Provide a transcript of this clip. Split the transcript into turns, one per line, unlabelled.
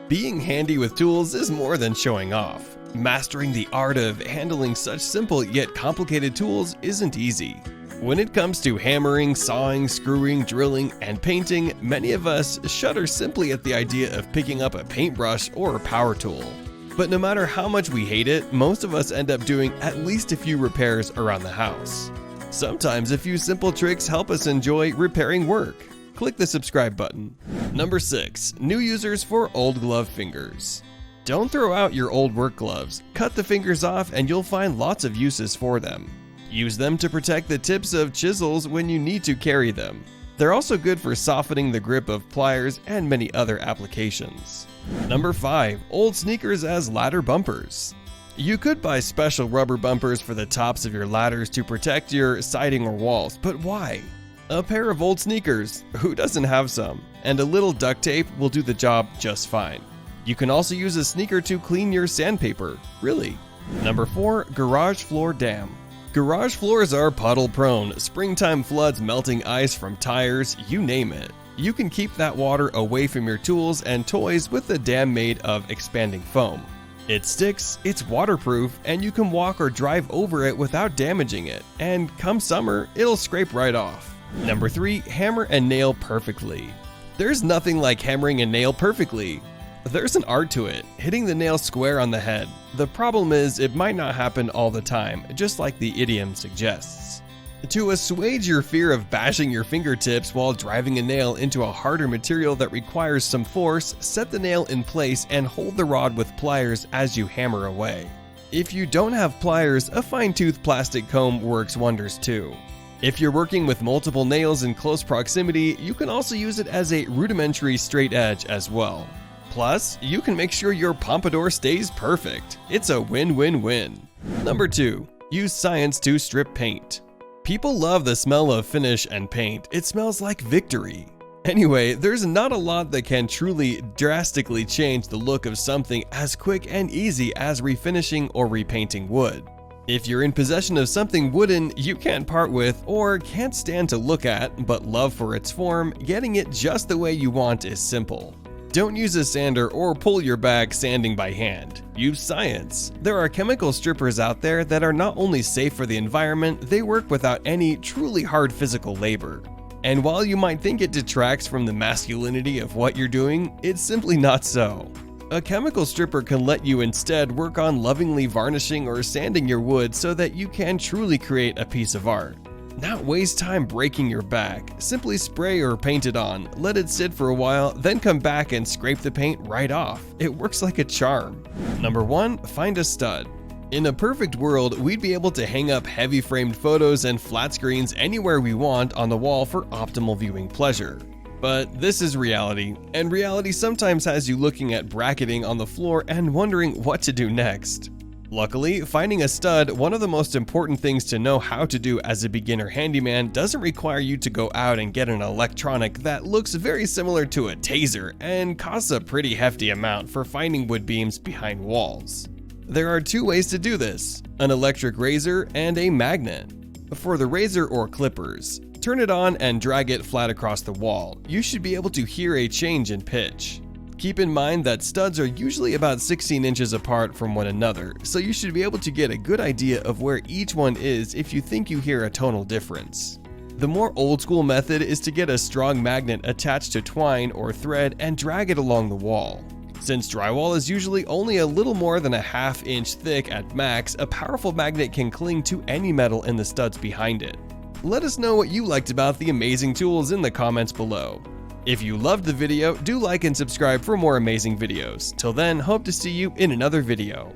Being handy with tools is more than showing off. Mastering the art of handling such simple yet complicated tools isn't easy. When it comes to hammering, sawing, screwing, drilling, and painting, many of us shudder simply at the idea of picking up a paintbrush or a power tool. But no matter how much we hate it, most of us end up doing at least a few repairs around the house. Sometimes a few simple tricks help us enjoy repairing work. Click the subscribe button. Number 6. New users for old glove fingers. Don't throw out your old work gloves. Cut the fingers off and you'll find lots of uses for them. Use them to protect the tips of chisels when you need to carry them. They're also good for softening the grip of pliers and many other applications. Number 5. Old sneakers as ladder bumpers. You could buy special rubber bumpers for the tops of your ladders to protect your siding or walls, but why? A pair of old sneakers, who doesn't have some? And a little duct tape will do the job just fine. You can also use a sneaker to clean your sandpaper, really. Number 4. Garage floor dam. Garage floors are puddle prone, springtime floods, melting ice from tires, you name it. You can keep that water away from your tools and toys with a dam made of expanding foam. It sticks, it's waterproof, and you can walk or drive over it without damaging it, and come summer, it'll scrape right off. Number 3. Hammer and nail perfectly. There's nothing like hammering a nail perfectly. There's an art to it, hitting the nail square on the head. The problem is it might not happen all the time, just like the idiom suggests. To assuage your fear of bashing your fingertips while driving a nail into a harder material that requires some force, set the nail in place and hold the rod with pliers as you hammer away. If you don't have pliers, a fine-tooth plastic comb works wonders too. If you're working with multiple nails in close proximity, you can also use it as a rudimentary straight edge as well. Plus, you can make sure your pompadour stays perfect. It's a win-win-win. Number 2. Use science to strip paint. People love the smell of finish and paint. It smells like victory. Anyway, there's not a lot that can truly drastically change the look of something as quick and easy as refinishing or repainting wood. If you're in possession of something wooden you can't part with or can't stand to look at but love for its form, getting it just the way you want is simple. Don't use a sander or pull your bag sanding by hand. Use science. There are chemical strippers out there that are not only safe for the environment, they work without any truly hard physical labor. And while you might think it detracts from the masculinity of what you're doing, it's simply not so. A chemical stripper can let you instead work on lovingly varnishing or sanding your wood so that you can truly create a piece of art. Not waste time breaking your back. Simply spray or paint it on, let it sit for a while, then come back and scrape the paint right off. It works like a charm. Number 1. Find a stud. In a perfect world, we'd be able to hang up heavy framed photos and flat screens anywhere we want on the wall for optimal viewing pleasure. But this is reality, and reality sometimes has you looking at bracketing on the floor and wondering what to do next. Luckily, finding a stud, one of the most important things to know how to do as a beginner handyman, doesn't require you to go out and get an electronic that looks very similar to a taser and costs a pretty hefty amount for finding wood beams behind walls. There are 2 ways to do this: an electric razor and a magnet. For the razor or clippers, turn it on and drag it flat across the wall. You should be able to hear a change in pitch. Keep in mind that studs are usually about 16 inches apart from one another, so you should be able to get a good idea of where each one is if you think you hear a tonal difference. The more old school method is to get a strong magnet attached to twine or thread and drag it along the wall. Since drywall is usually only a little more than a ½ inch thick at max, a powerful magnet can cling to any metal in the studs behind it. Let us know what you liked about the amazing tools in the comments below. If you loved the video, do like and subscribe for more amazing videos. Till then, hope to see you in another video.